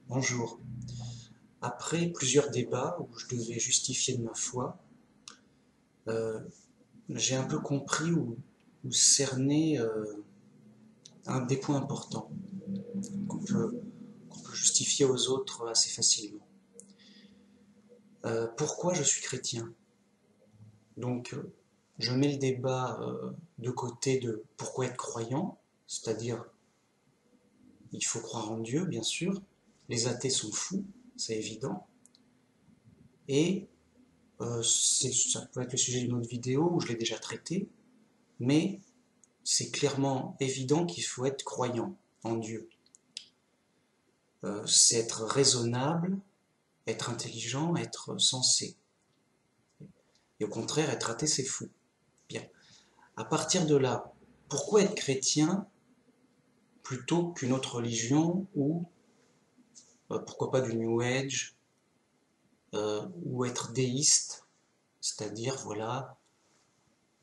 Bonjour. Après plusieurs débats où je devais justifier de ma foi, euh, j'ai un peu compris ou cerné des points importants qu'on peut, qu'on peut justifier aux autres assez facilement. Pourquoi je suis chrétien? Donc, je mets le débat de côté de pourquoi être croyant, c'est-à-dire il faut croire en Dieu, bien sûr. Les athées sont fous, c'est évident. Et ça peut être le sujet d'une autre vidéo où je l'ai déjà traité, mais c'est clairement évident qu'il faut être croyant en Dieu. C'est être raisonnable, être intelligent, être sensé. Et au contraire, être athée, c'est fou. Bien. À partir de là, pourquoi être chrétien plutôt qu'une autre religion ou pourquoi pas du New Age ou être déiste, c'est-à-dire voilà,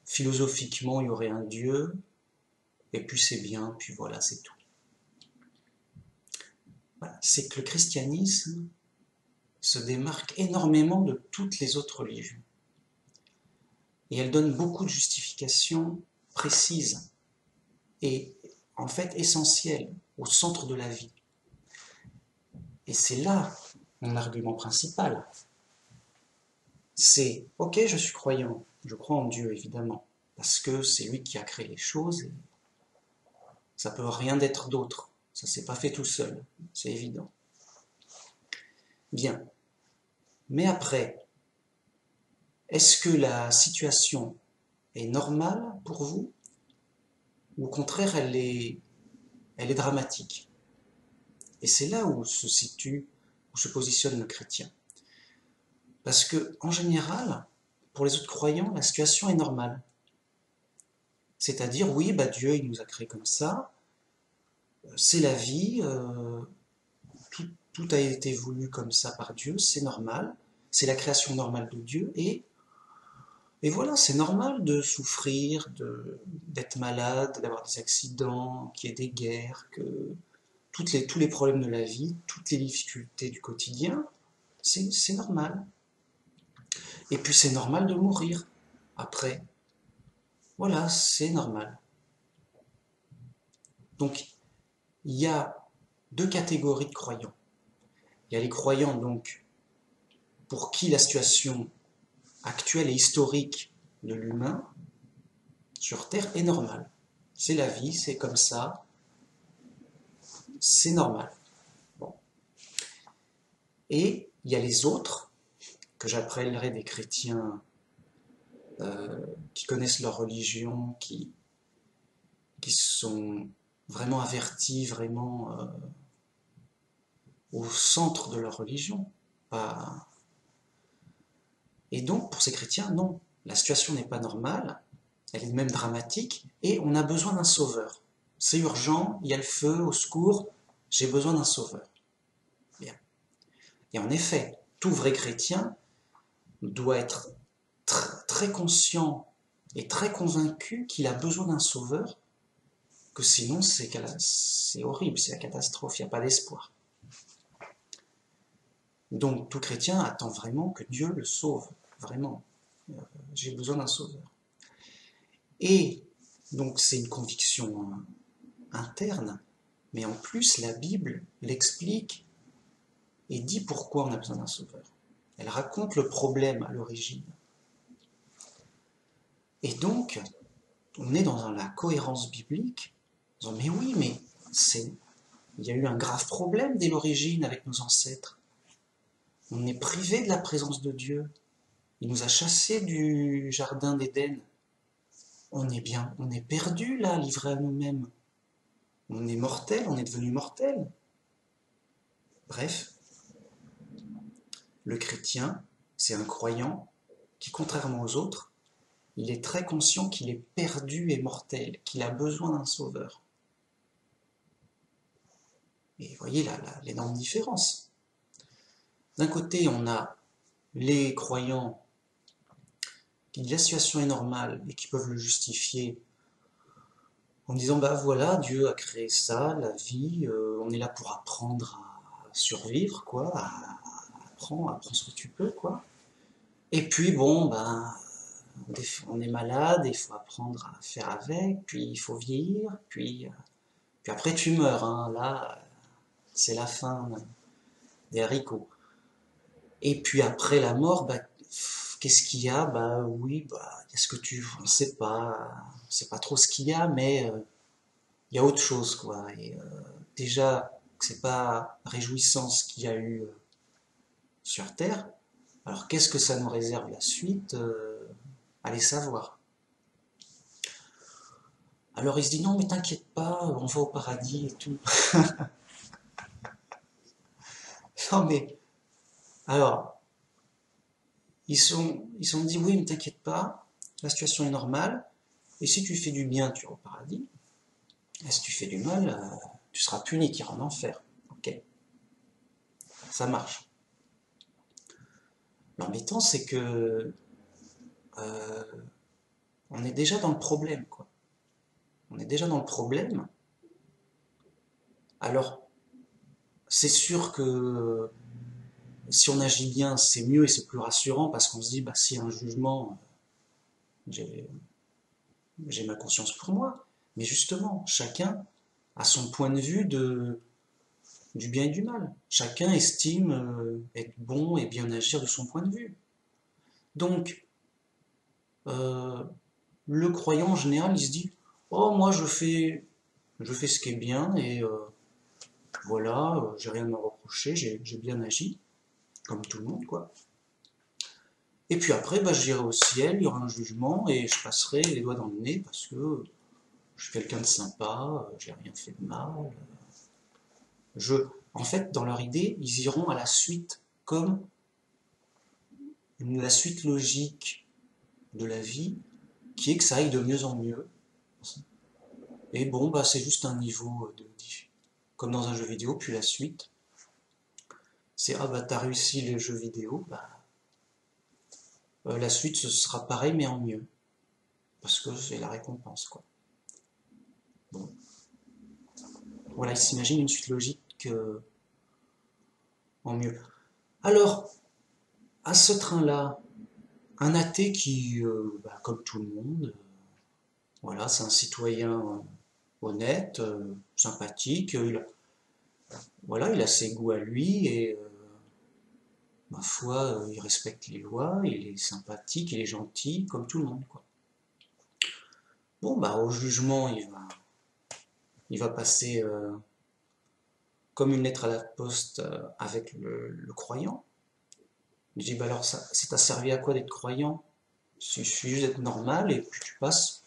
philosophiquement il y aurait un Dieu et puis c'est bien, puis voilà, c'est tout. Voilà. C'est que le christianisme se démarque énormément de toutes les autres religions. Et elle donne beaucoup de justifications précises et en fait essentielles au centre de la vie. Et c'est là mon argument principal. C'est, ok, je suis croyant, je crois en Dieu évidemment, parce que c'est lui qui a créé les choses, et ça peut rien d'être d'autre, ça s'est pas fait tout seul, c'est évident. Bien, mais après, est-ce que la situation est normale pour vous, ou au contraire elle est dramatique? Et c'est là où se situe, où se positionne le chrétien. Parce que, en général, pour les autres croyants, la situation est normale. C'est-à-dire, oui, bah Dieu, il nous a créés comme ça, c'est la vie, tout a été voulu comme ça par Dieu, c'est normal, c'est la création normale de Dieu, et voilà, c'est normal de souffrir, d'être malade, d'avoir des accidents, qu'il y ait des guerres, que tous les problèmes de la vie, toutes les difficultés du quotidien, c'est normal. Et puis c'est normal de mourir après. Voilà, c'est normal. Donc il y a deux catégories de croyants. Il y a les croyants donc pour qui la situation actuelle et historique de l'humain sur Terre est normale. C'est la vie, c'est comme ça, c'est normal. Bon. Et il y a les autres, que j'appellerais des chrétiens qui connaissent leur religion, qui sont vraiment avertis, vraiment au centre de leur religion. Pas... Et donc, pour ces chrétiens, non, la situation n'est pas normale, elle est même dramatique, et on a besoin d'un sauveur. C'est urgent, il y a le feu, au secours, j'ai besoin d'un sauveur. Bien. Et en effet, tout vrai chrétien doit être très conscient et très convaincu qu'il a besoin d'un sauveur, que sinon c'est horrible, c'est la catastrophe, il n'y a pas d'espoir. Donc tout chrétien attend vraiment que Dieu le sauve, vraiment. J'ai besoin d'un sauveur. Et donc c'est une conviction interne, mais en plus la Bible l'explique et dit pourquoi on a besoin d'un sauveur. Elle raconte le problème à l'origine. Et donc, on est dans la cohérence biblique, en disant mais oui, mais il y a eu un grave problème dès l'origine avec nos ancêtres. On est privé de la présence de Dieu. Il nous a chassés du jardin d'Éden. On est perdu là, livré à nous-mêmes. On est mortel, on est devenu mortel. Bref, le chrétien, c'est un croyant qui, contrairement aux autres, il est très conscient qu'il est perdu et mortel, qu'il a besoin d'un sauveur. Et vous voyez l'énorme différence. D'un côté, on a les croyants qui disent la situation est normale et qui peuvent le justifier en disant bah voilà, Dieu a créé ça, la vie, on est là pour apprendre survivre, quoi, apprends ce que tu peux, quoi. Et puis bon, ben, on est malade, il faut apprendre à faire avec, puis il faut vieillir, puis après tu meurs, hein, là, c'est la fin des haricots. Et puis après la mort, bah, qu'est-ce qu'il y a? Bah oui, bah, est-ce que on sait pas trop ce qu'il y a, mais il y a autre chose, quoi. Et déjà, que c'est pas réjouissant ce qu'il y a eu sur Terre, alors qu'est-ce que ça nous réserve la suite? Allez savoir. Alors il se dit non mais t'inquiète pas, on va au paradis et tout. Non mais alors ils sont dit oui mais t'inquiète pas, la situation est normale et si tu fais du bien tu iras au paradis et si tu fais du mal tu seras puni, tu iras en enfer. Ok, ça marche. L'embêtant c'est que euh, on est déjà dans le problème quoi. On est déjà dans le problème. Alors c'est sûr que si on agit bien, c'est mieux et c'est plus rassurant parce qu'on se dit, bah, s'il y a un jugement, j'ai ma conscience pour moi. Mais justement, chacun a son point de vue du bien et du mal. Chacun estime être bon et bien agir de son point de vue. Donc, euh, le croyant en général, il se dit, oh, moi je fais ce qui est bien et voilà, j'ai rien à me reprocher, j'ai bien agi, comme tout le monde, quoi. Et puis après, bah, j'irai au ciel, il y aura un jugement et je passerai les doigts dans le nez parce que je suis quelqu'un de sympa, j'ai rien fait de mal. Je, En fait, dans leur idée, ils iront à la suite comme la suite logique de la vie, qui est que ça aille de mieux en mieux. Et bon, bah, c'est juste un niveau comme dans un jeu vidéo, puis la suite, c'est ah bah t'as réussi les jeux vidéo, bah la suite ce sera pareil mais en mieux, parce que c'est la récompense quoi. Bon, voilà, ils s'imaginent une suite logique en mieux. Alors, à ce train-là, un athée qui, bah, comme tout le monde, voilà, c'est un citoyen honnête, sympathique, voilà, il a ses goûts à lui et ma foi, il respecte les lois, il est sympathique, il est gentil, comme tout le monde, quoi. Bon, bah, au jugement, il va passer comme une lettre à la poste avec le croyant. Il dit, bah alors, ça t'a servi à quoi d'être croyant? Il suffit juste d'être normal et puis tu passes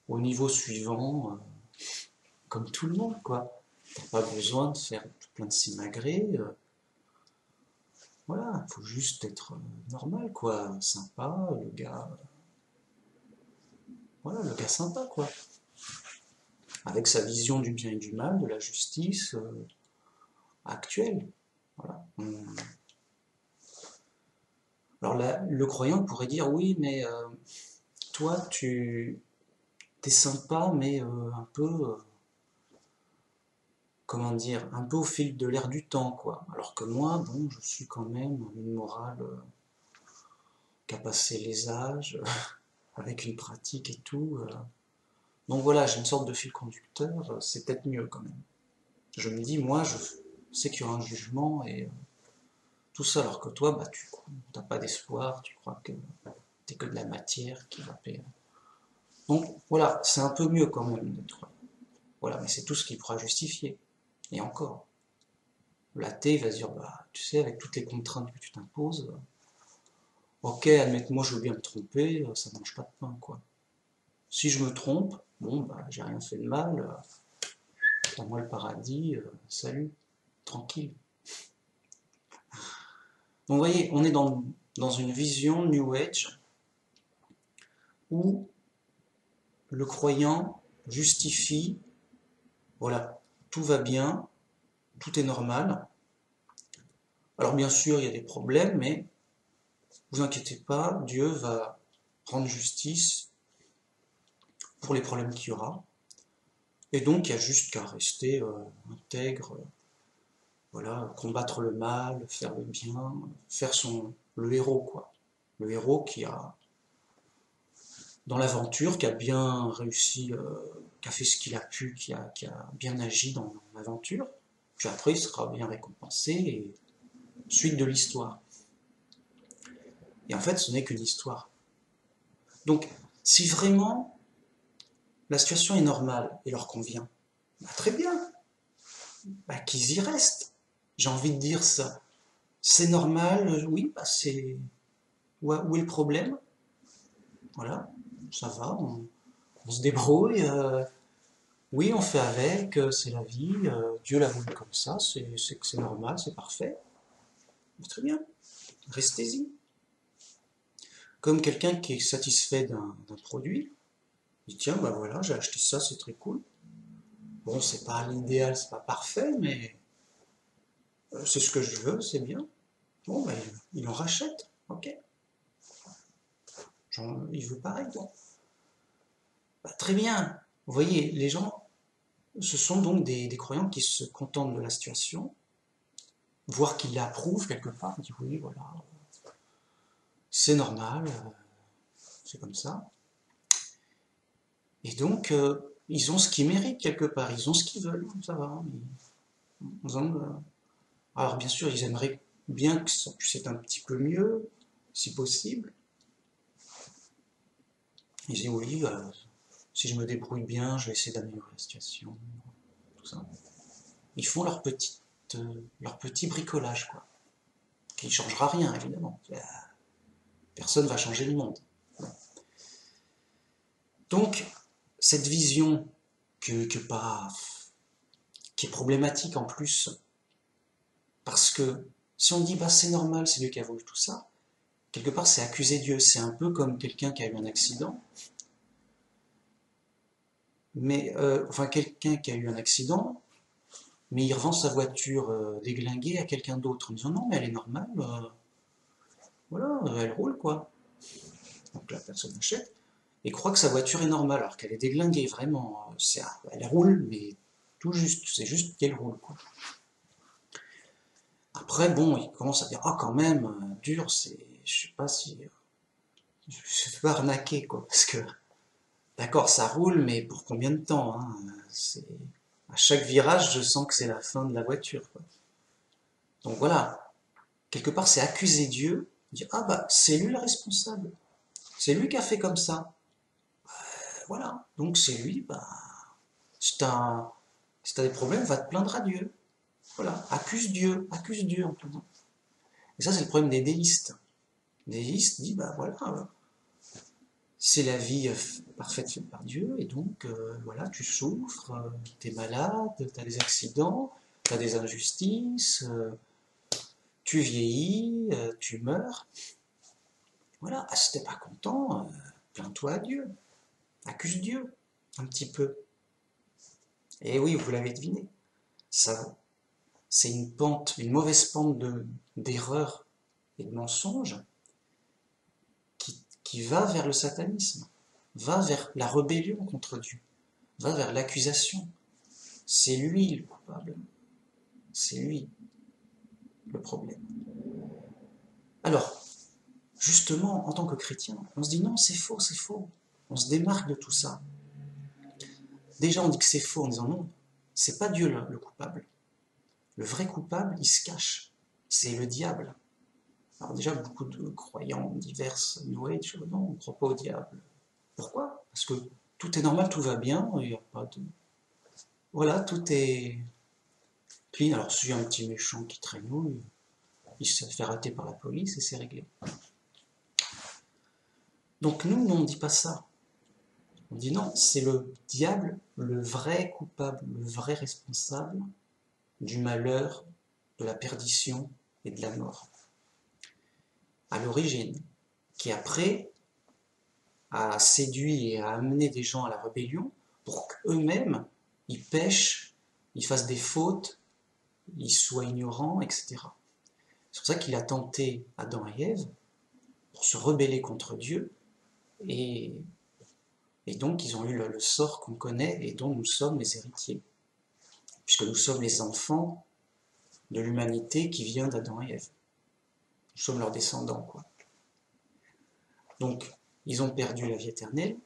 au niveau suivant, comme tout le monde, quoi. T'as pas besoin de faire plein de simagrées. Voilà, faut juste être normal, quoi. Sympa, le gars. Voilà, le gars sympa, quoi. Avec sa vision du bien et du mal, de la justice actuelle. Voilà. Alors là, le croyant pourrait dire oui, mais toi, tu t'es sympa, mais un peu, comment dire, un peu au fil de l'air du temps, quoi. Alors que moi, bon, je suis quand même une morale qui a passé les âges, avec une pratique et tout. Donc voilà, j'ai une sorte de fil conducteur, c'est peut-être mieux quand même. Je me dis, moi, je sais qu'il y aura un jugement et tout ça, alors que toi, bah, tu n'as pas d'espoir, tu crois que t'es que de la matière qui va payer. Donc voilà, c'est un peu mieux quand même d'être. Voilà, mais c'est tout ce qu'il pourra justifier. Et encore, l'athée va se dire, bah, tu sais, avec toutes les contraintes que tu t'imposes, ok, admettez-moi, je veux bien me tromper, ça mange pas de pain, quoi. Si je me trompe, bon, bah, j'ai rien fait de mal, pour moi le paradis, salut, tranquille. Donc vous voyez, on est dans une vision New Age où le croyant justifie, voilà, tout va bien, tout est normal. Alors bien sûr, il y a des problèmes, mais vous inquiétez pas, Dieu va rendre justice pour les problèmes qu'il y aura. Et donc, il n'y a juste qu'à rester intègre voilà, combattre le mal, faire le bien, faire le héros, quoi. Le héros qui a, dans l'aventure, qui a bien réussi, qui a fait ce qu'il a pu, qui a bien agi dans l'aventure, puis après il sera bien récompensé, et suite de l'histoire. Et en fait, ce n'est qu'une histoire. Donc, si vraiment la situation est normale et leur convient, bah, très bien, bah, qu'ils y restent. J'ai envie de dire ça. C'est normal, oui, bah c'est. Où est le problème? Voilà, ça va, on se débrouille. Oui, on fait avec, c'est la vie, Dieu l'a voulu comme ça, c'est normal, c'est parfait. Très bien, restez-y. Comme quelqu'un qui est satisfait d'un produit, il dit tiens, bah voilà, j'ai acheté ça, c'est très cool. Bon, c'est pas l'idéal, c'est pas parfait, mais c'est ce que je veux, c'est bien. Bon, bah, il en rachète, ok. Il veut pareil, bon. Bah, très bien. Vous voyez, les gens, ce sont donc des croyants qui se contentent de la situation, voire qui l'approuvent quelque part, ils disent oui, voilà, c'est normal, c'est comme ça. Et donc, ils ont ce qu'ils méritent quelque part, ils ont ce qu'ils veulent, ça va. Alors bien sûr, ils aimeraient bien que ça puisse être un petit peu mieux, si possible. Ils disent oui, si je me débrouille bien, je vais essayer d'améliorer la situation, tout ça. Ils font leur petit bricolage, quoi, qui ne changera rien, évidemment. Personne ne va changer le monde. Donc, cette vision pas, qui est problématique en plus, parce que si on dit bah c'est normal, c'est lui qui a voulu tout ça, quelque part c'est accuser Dieu. C'est un peu comme quelqu'un qui a eu un accident, mais enfin quelqu'un qui a eu un accident, mais il revend sa voiture déglinguée à quelqu'un d'autre en disant non mais elle est normale, voilà, elle roule quoi. Donc la personne achète et croit que sa voiture est normale alors qu'elle est déglinguée vraiment. Elle roule mais tout juste, c'est juste qu'elle roule quoi. Après bon, il commence à dire ah quand même dur, c'est, je sais pas si je me fais pas arnaquer quoi parce que d'accord ça roule mais pour combien de temps hein, c'est à chaque virage je sens que c'est la fin de la voiture quoi. Donc voilà, quelque part c'est accuser Dieu, dire ah bah c'est lui le responsable, c'est lui qui a fait comme ça. Voilà, donc c'est lui, bah, si t'as si t'as des problèmes, va te plaindre à Dieu. Voilà, accuse Dieu en tout cas. Et ça c'est le problème des déistes. Les déistes disent bah voilà, c'est la vie parfaite faite par Dieu, et donc voilà, tu souffres, t'es malade, t'as des accidents, t'as des injustices, tu vieillis, tu meurs. Voilà, ah, si t'es pas content, plains-toi à Dieu, accuse Dieu un petit peu. Et oui, vous l'avez deviné, ça, c'est une pente, une mauvaise pente d'erreur et de mensonge qui va vers le satanisme, va vers la rébellion contre Dieu, va vers l'accusation. C'est lui le coupable, c'est lui le problème. Alors, justement, en tant que chrétien, on se dit non, c'est faux, c'est faux. On se démarque de tout ça. Déjà, on dit que c'est faux en disant non, c'est pas Dieu le coupable. Le vrai coupable, il se cache. C'est le diable. Alors déjà, beaucoup de croyants divers, New Age, non, on ne croit pas au diable. Pourquoi? Parce que tout est normal, tout va bien, il n'y a pas de... Voilà, tout est clean. Alors s'il y a un petit méchant qui traîne, il se fait arrêter par la police et c'est réglé. Donc nous, on ne dit pas ça. On dit non, c'est le diable, le vrai coupable, le vrai responsable du malheur, de la perdition et de la mort. À l'origine, qui après a séduit et a amené des gens à la rébellion pour qu'eux-mêmes, ils pêchent, ils fassent des fautes, ils soient ignorants, etc. C'est pour ça qu'il a tenté Adam et Ève pour se rebeller contre Dieu et, et donc ils ont eu le sort qu'on connaît et dont nous sommes les héritiers, puisque nous sommes les enfants de l'humanité qui vient d'Adam et Ève. Nous sommes leurs descendants, quoi. Donc, ils ont perdu la vie éternelle.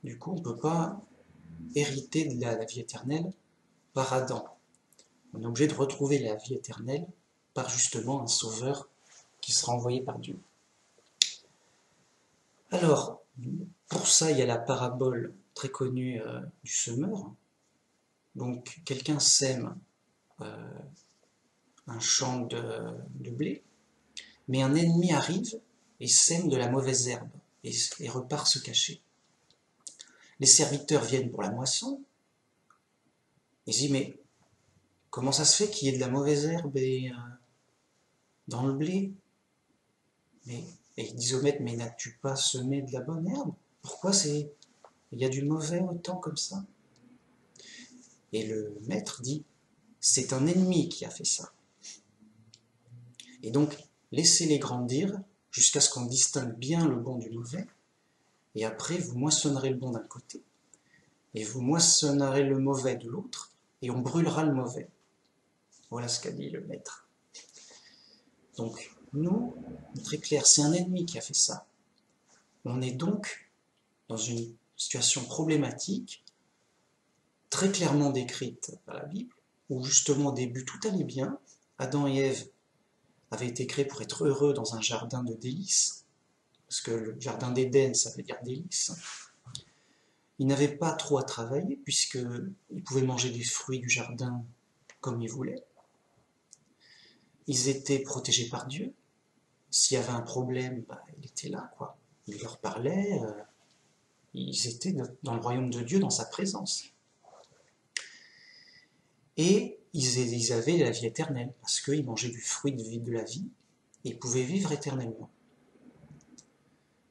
Du coup, on ne peut pas hériter de la vie éternelle par Adam. On est obligé de retrouver la vie éternelle par justement un sauveur qui sera envoyé par Dieu. Alors, pour ça, il y a la parabole très connue du semeur. Donc, quelqu'un sème un champ de blé, mais un ennemi arrive et sème de la mauvaise herbe et repart se cacher. Les serviteurs viennent pour la moisson, ils disent, mais comment ça se fait qu'il y ait de la mauvaise herbe dans le blé? Et ils disent au maître, mais n'as-tu pas semé de la bonne herbe? Pourquoi il y a du mauvais autant comme ça? Et le maître dit, c'est un ennemi qui a fait ça. Et donc, laissez-les grandir jusqu'à ce qu'on distingue bien le bon du mauvais, et après vous moissonnerez le bon d'un côté, et vous moissonnerez le mauvais de l'autre, et on brûlera le mauvais. Voilà ce qu'a dit le maître. Donc, nous, très clair, c'est un ennemi qui a fait ça. On est donc dans une situation problématique, très clairement décrite par la Bible, où justement au début tout allait bien, Adam et Ève avaient été créés pour être heureux dans un jardin de délices, parce que le jardin d'Éden, ça veut dire délices. Ils n'avaient pas trop à travailler, puisqu'ils pouvaient manger des fruits du jardin comme ils voulaient. Ils étaient protégés par Dieu. S'il y avait un problème, il était là, quoi. Il leur parlait, ils étaient dans le royaume de Dieu, dans sa présence. Et ils avaient la vie éternelle, parce qu'ils mangeaient du fruit de la vie, et ils pouvaient vivre éternellement.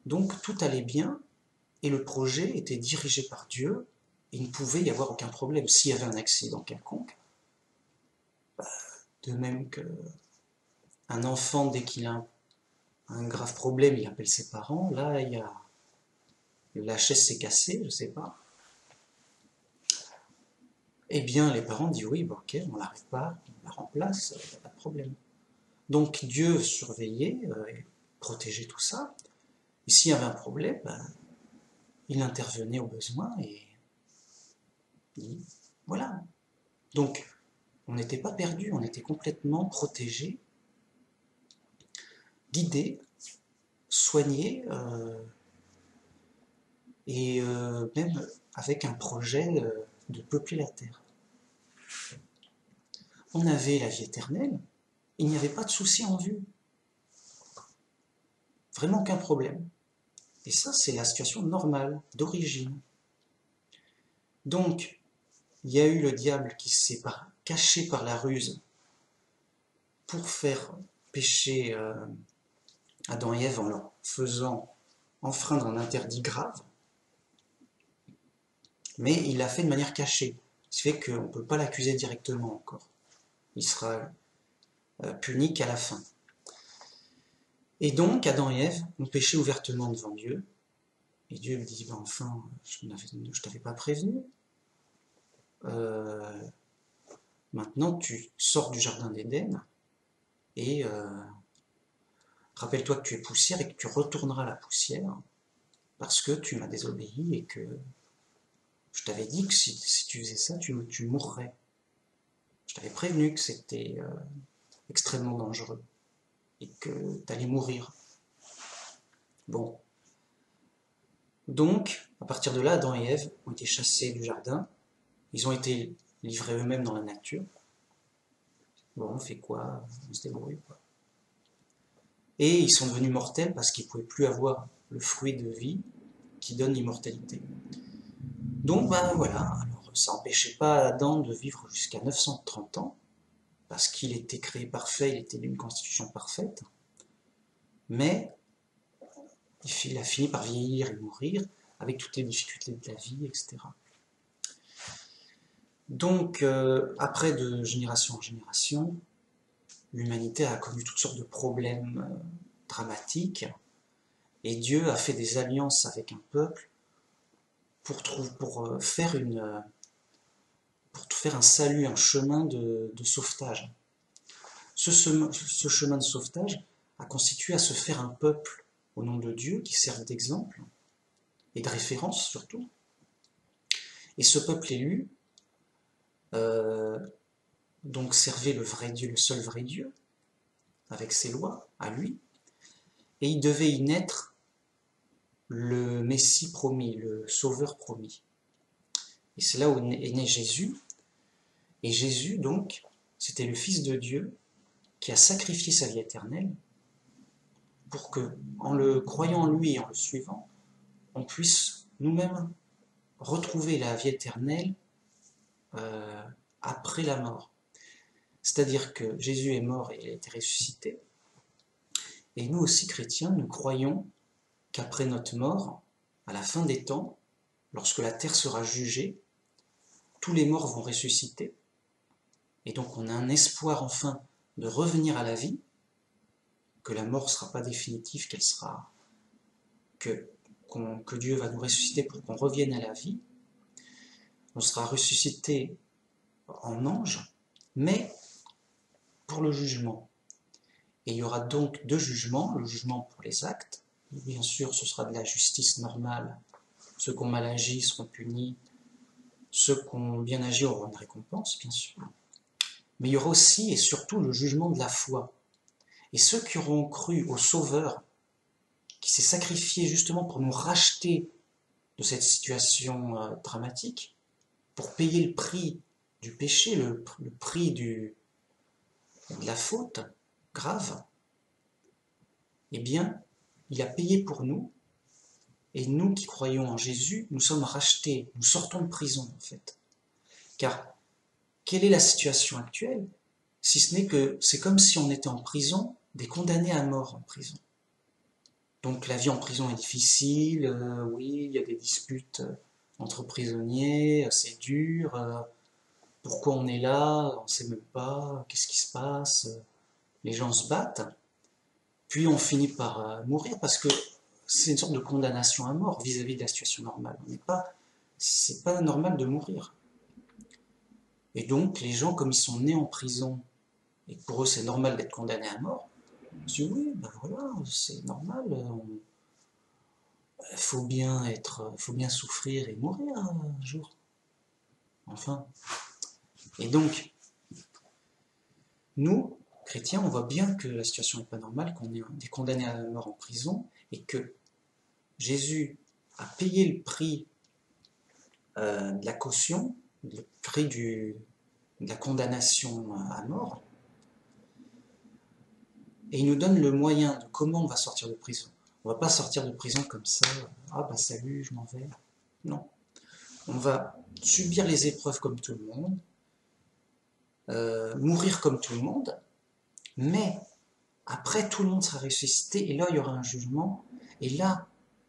Donc tout allait bien, et le projet était dirigé par Dieu, et il ne pouvait y avoir aucun problème. S'il y avait un accident quelconque, de même qu'un enfant, dès qu'il a un grave problème, il appelle ses parents, là, la chaise s'est cassée, je ne sais pas. Eh bien, les parents disent oui, ok, on la répare, on la remplace, il n'y a pas de problème. Donc Dieu surveillait, protégeait tout ça, et s'il y avait un problème, il intervenait au besoin, et voilà. Donc, on n'était pas perdu, on était complètement protégé, guidé, soigné, et même avec un projet de peupler la terre. On avait la vie éternelle, il n'y avait pas de souci en vue. Vraiment aucun problème. Et ça, c'est la situation normale, d'origine. Donc, il y a eu le diable qui s'est caché par la ruse pour faire pécher Adam et Ève en leur faisant enfreindre un interdit grave. Mais il l'a fait de manière cachée. Ce qui fait qu'on ne peut pas l'accuser directement encore. Il sera puni qu'à la fin. Et donc, Adam et Ève ont péché ouvertement devant Dieu. Et Dieu lui dit, enfin, je ne t'avais pas prévenu. Maintenant, tu sors du jardin d'Éden et rappelle-toi que tu es poussière et que tu retourneras à la poussière parce que tu m'as désobéi et que je t'avais dit que si tu faisais ça, tu mourrais. Je t'avais prévenu que c'était extrêmement dangereux et que tu allais mourir. Bon. Donc, à partir de là, Adam et Ève ont été chassés du jardin. Ils ont été livrés eux-mêmes dans la nature. Bon, on fait quoi? On se débrouille, quoi. Et ils sont devenus mortels parce qu'ils ne pouvaient plus avoir le fruit de vie qui donne l'immortalité. Donc, voilà. Alors, ça n'empêchait pas Adam de vivre jusqu'à 930 ans, parce qu'il était créé parfait, il était d'une constitution parfaite. Mais il a fini par vieillir et mourir, avec toutes les difficultés de la vie, etc. Donc, après, de génération en génération, l'humanité a connu toutes sortes de problèmes dramatiques, et Dieu a fait des alliances avec un peuple pour faire un salut, un chemin de sauvetage. ce chemin de sauvetage a constitué à se faire un peuple au nom de Dieu qui serve d'exemple et de référence surtout. Et ce peuple élu, donc servait le vrai Dieu, le seul vrai Dieu, avec ses lois, à lui, et il devait y naître le Messie promis, le Sauveur promis. Et c'est là où est né Jésus. Et Jésus, donc, c'était le Fils de Dieu qui a sacrifié sa vie éternelle pour que, en le croyant en lui et en le suivant, on puisse nous-mêmes retrouver la vie éternelle après la mort. C'est-à-dire que Jésus est mort et il a été ressuscité. Et nous aussi, chrétiens, nous croyons qu'après notre mort, à la fin des temps, lorsque la terre sera jugée, tous les morts vont ressusciter. Et donc on a un espoir enfin de revenir à la vie, que la mort ne sera pas définitive, qu'elle sera que Dieu va nous ressusciter pour qu'on revienne à la vie. On sera ressuscité en ange, mais pour le jugement. Et il y aura donc deux jugements, le jugement pour les actes, bien sûr ce sera de la justice normale, ceux qui ont mal agi seront punis, ceux qui ont bien agi auront une récompense, bien sûr. Mais il y aura aussi et surtout le jugement de la foi. Et ceux qui auront cru au Sauveur, qui s'est sacrifié justement pour nous racheter de cette situation dramatique, pour payer le prix du péché, le prix de la faute grave, eh bien, il a payé pour nous, et nous qui croyons en Jésus, nous sommes rachetés, nous sortons de prison en fait. Car, quelle est la situation actuelle? Si ce n'est que c'est comme si on était en prison, des condamnés à mort en prison. Donc la vie en prison est difficile, oui, il y a des disputes entre prisonniers, c'est dur, pourquoi on est là, on ne sait même pas, qu'est-ce qui se passe, les gens se battent, puis on finit par mourir parce que c'est une sorte de condamnation à mort vis-à-vis de la situation normale. C'est pas normal de mourir. Et donc les gens, comme ils sont nés en prison, et pour eux c'est normal d'être condamnés à mort, je dis oui, ben voilà, c'est normal, faut bien souffrir et mourir un jour. Enfin. Et donc, nous, chrétiens, on voit bien que la situation n'est pas normale, qu'on est condamnés à la mort en prison, et que Jésus a payé le prix de la caution, le prix de la condamnation à mort, et il nous donne le moyen de comment on va sortir de prison. On ne va pas sortir de prison comme ça, ah bah salut, je m'en vais. Non. On va subir les épreuves comme tout le monde, mourir comme tout le monde, mais après tout le monde sera ressuscité, et là il y aura un jugement, et là,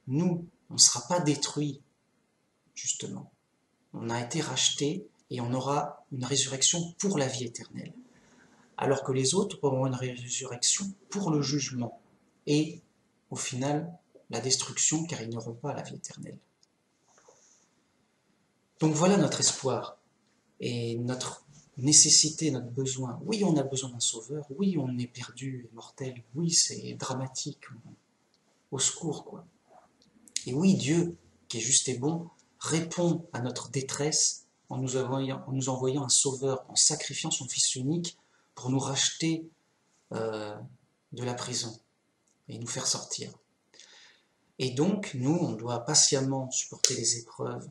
nous, on ne sera pas détruits, justement. On a été rachetés, et on aura une résurrection pour la vie éternelle. Alors que les autres auront une résurrection pour le jugement, et au final, la destruction, car ils n'auront pas la vie éternelle. Donc voilà notre espoir, et notre nécessité, notre besoin. Oui, on a besoin d'un sauveur, oui, on est perdu et mortel, oui, c'est dramatique, au secours, quoi. Et oui, Dieu, qui est juste et bon, répond à notre détresse en nous envoyant un sauveur, en sacrifiant son Fils unique pour nous racheter de la prison et nous faire sortir. Et donc, nous, on doit patiemment supporter les épreuves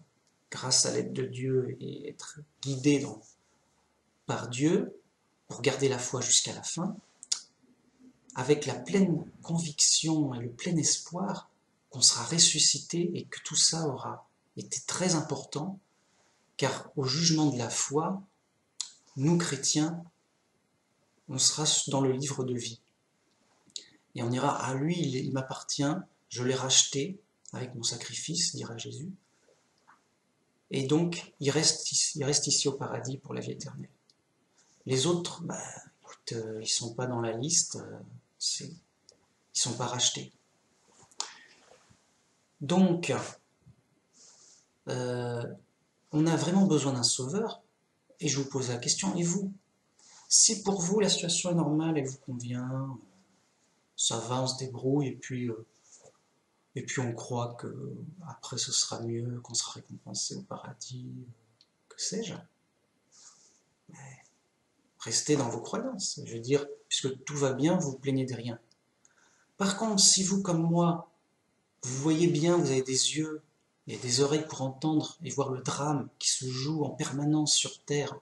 grâce à l'aide de Dieu et être guidés par Dieu pour garder la foi jusqu'à la fin, avec la pleine conviction et le plein espoir qu'on sera ressuscité et que tout ça aura été très important, car au jugement de la foi, nous chrétiens, on sera dans le livre de vie. Et on ira, à lui, il m'appartient, je l'ai racheté avec mon sacrifice, dira Jésus. Et donc, il reste ici au paradis pour la vie éternelle. Les autres, écoute, ils ne sont pas dans la liste, ils ne sont pas rachetés. Donc, on a vraiment besoin d'un sauveur, et je vous pose la question, et vous? Si pour vous la situation est normale, elle vous convient, ça va, on se débrouille, et puis on croit que après ce sera mieux, qu'on sera récompensé au paradis, que sais-je. Restez dans vos croyances. Je veux dire, puisque tout va bien, vous vous plaignez de rien. Par contre, si vous, comme moi, vous voyez bien, vous avez des yeux et des oreilles pour entendre et voir le drame qui se joue en permanence sur Terre,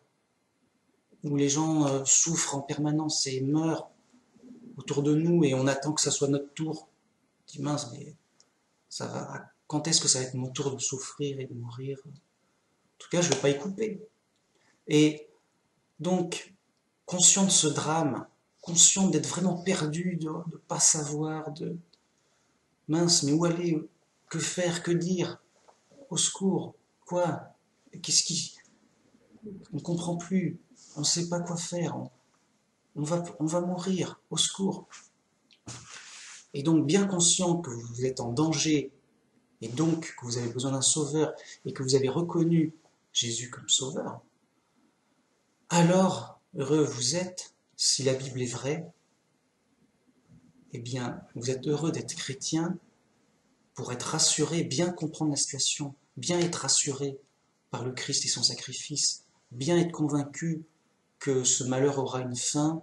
où les gens souffrent en permanence et meurent autour de nous et on attend que ça soit notre tour. On dit mince, mais ça va. Quand est-ce que ça va être mon tour de souffrir et de mourir? En tout cas, je ne vais pas y couper. Et donc, conscient de ce drame, conscient d'être vraiment perdu, de ne pas savoir, de mince, mais où aller, que faire, que dire, au secours, quoi, qu'est-ce qui, on ne comprend plus, on ne sait pas quoi faire, on va mourir, au secours. Et donc, bien conscient que vous êtes en danger, et donc que vous avez besoin d'un sauveur, et que vous avez reconnu Jésus comme sauveur, alors, heureux vous êtes, si la Bible est vraie, eh bien, vous êtes heureux d'être chrétien pour être rassuré, bien comprendre la situation, bien être rassuré par le Christ et son sacrifice, bien être convaincu que ce malheur aura une fin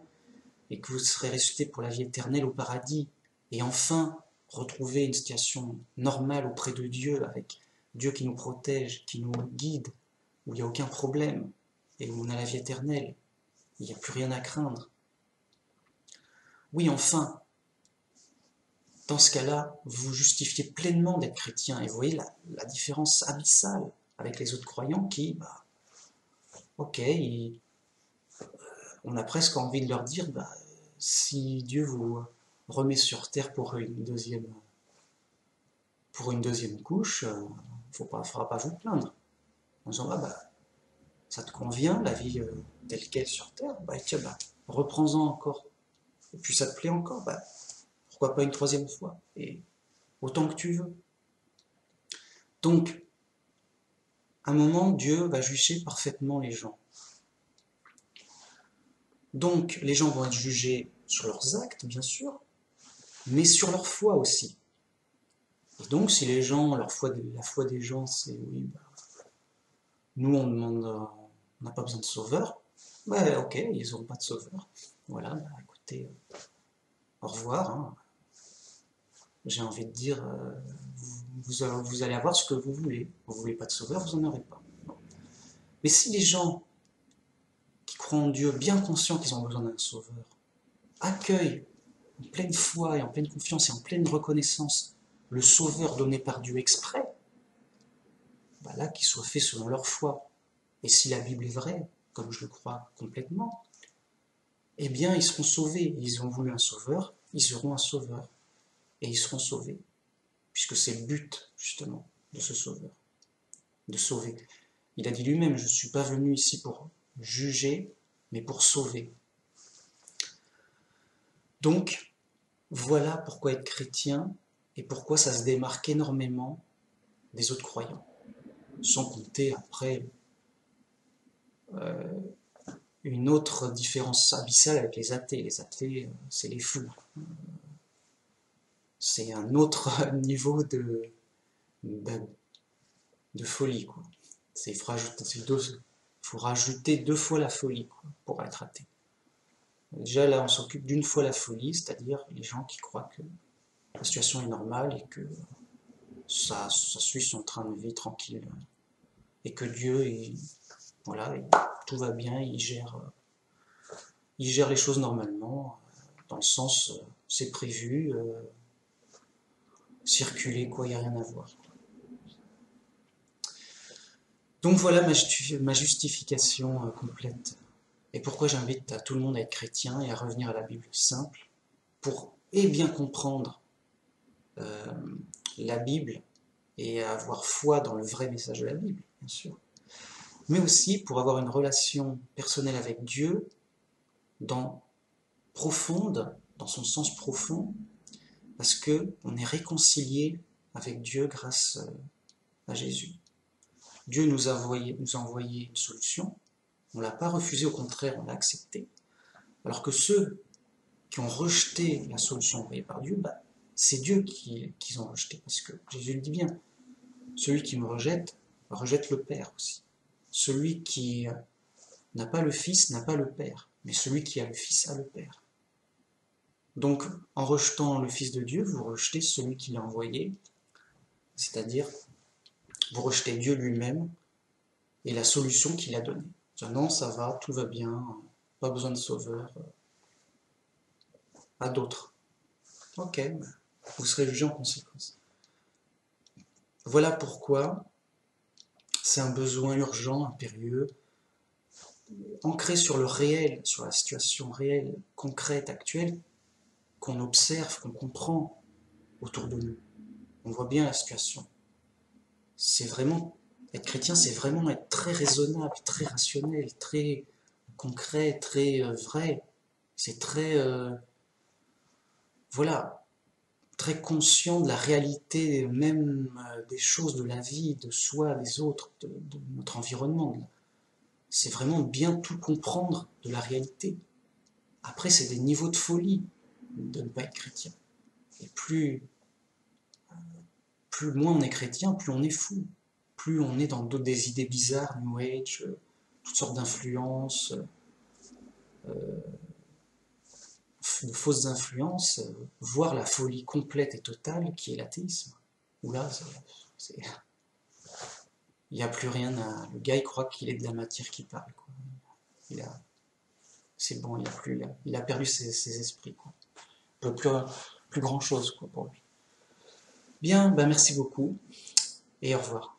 et que vous serez ressuscité pour la vie éternelle au paradis, et enfin retrouver une situation normale auprès de Dieu, avec Dieu qui nous protège, qui nous guide, où il n'y a aucun problème, et où on a la vie éternelle, il n'y a plus rien à craindre. Oui, enfin, dans ce cas-là, vous justifiez pleinement d'être chrétien, et vous voyez la différence abyssale avec les autres croyants qui, ok, on a presque envie de leur dire, si Dieu vous remet sur terre pour une deuxième couche, faudra pas vous plaindre. En disant, ça te convient, la vie telle qu'elle sur terre, tiens, reprends-en encore. Et puis ça te plaît encore, pourquoi pas une troisième fois, et autant que tu veux. Donc, à un moment, Dieu va juger parfaitement les gens. Donc, les gens vont être jugés sur leurs actes, bien sûr, mais sur leur foi aussi. Et donc, si les gens, la foi des gens, c'est oui, nous on demande, on n'a pas besoin de sauveur, ok, ils n'auront pas de sauveur. Voilà, écoutez, au revoir. Hein. J'ai envie de dire, vous allez avoir ce que vous voulez. Vous voulez pas de sauveur, vous n'en aurez pas. Mais si les gens qui croient en Dieu, bien conscients qu'ils ont besoin d'un sauveur, accueillent en pleine foi et en pleine confiance et en pleine reconnaissance le sauveur donné par Dieu exprès, là, qu'il soit fait selon leur foi. Et si la Bible est vraie, comme je le crois complètement, eh bien, ils seront sauvés. Ils ont voulu un sauveur, ils auront un sauveur. Et ils seront sauvés. Puisque c'est le but, justement, de ce sauveur. De sauver. Il a dit lui-même, je ne suis pas venu ici pour juger, mais pour sauver. Donc, voilà pourquoi être chrétien et pourquoi ça se démarque énormément des autres croyants. Sans compter après une autre différence abyssale avec les athées. Les athées, c'est les fous. C'est un autre niveau de folie, quoi. Il faut rajouter 2 fois la folie, quoi, pour être athée. Déjà là, on s'occupe d'une fois la folie, c'est-à-dire les gens qui croient que la situation est normale et que ça suit son train de vie tranquille. Et que Dieu, voilà, tout va bien, il gère les choses normalement, dans le sens, c'est prévu, circuler, quoi, il n'y a rien à voir. Donc voilà ma justification complète. Et pourquoi j'invite tout le monde à être chrétien et à revenir à la Bible simple, pour bien comprendre la Bible et à avoir foi dans le vrai message de la Bible, bien sûr. Mais aussi pour avoir une relation personnelle avec Dieu profonde, dans son sens profond, parce qu'on est réconcilié avec Dieu grâce à Jésus. Dieu nous a envoyé une solution, on ne l'a pas refusée, au contraire, on l'a acceptée. Alors que ceux qui ont rejeté la solution envoyée par Dieu, c'est Dieu qu'ils ont rejeté. Parce que Jésus le dit bien, celui qui me rejette, rejette le Père aussi. Celui qui n'a pas le Fils n'a pas le Père, mais celui qui a le Fils a le Père. Donc, en rejetant le Fils de Dieu, vous rejetez celui qui l'a envoyé, c'est-à-dire, vous rejetez Dieu lui-même et la solution qu'il a donnée. Dire non, ça va, tout va bien, pas besoin de sauveur, à d'autres. Ok, vous serez jugé en conséquence. Voilà pourquoi c'est un besoin urgent, impérieux, ancré sur le réel, sur la situation réelle, concrète, actuelle, qu'on observe, qu'on comprend autour de nous. On voit bien la situation. C'est vraiment, être chrétien, c'est vraiment être très raisonnable, très rationnel, très concret, très vrai. C'est très, voilà, très conscient de la réalité même des choses, de la vie, de soi, des autres, de notre environnement. C'est vraiment bien tout comprendre de la réalité. Après, c'est des niveaux de folie de ne pas être chrétien. Et plus moins on est chrétien, plus on est fou. Plus on est dans des idées bizarres, New Age, toutes sortes d'influences, de fausses influences, voire la folie complète et totale qui est l'athéisme. Où là, il n'y a plus rien à... Le gars, il croit qu'il est de la matière qui parle, quoi. C'est bon, il a perdu ses esprits, quoi. Il ne veut plus grand chose, quoi, pour lui. Bien, merci beaucoup, et au revoir.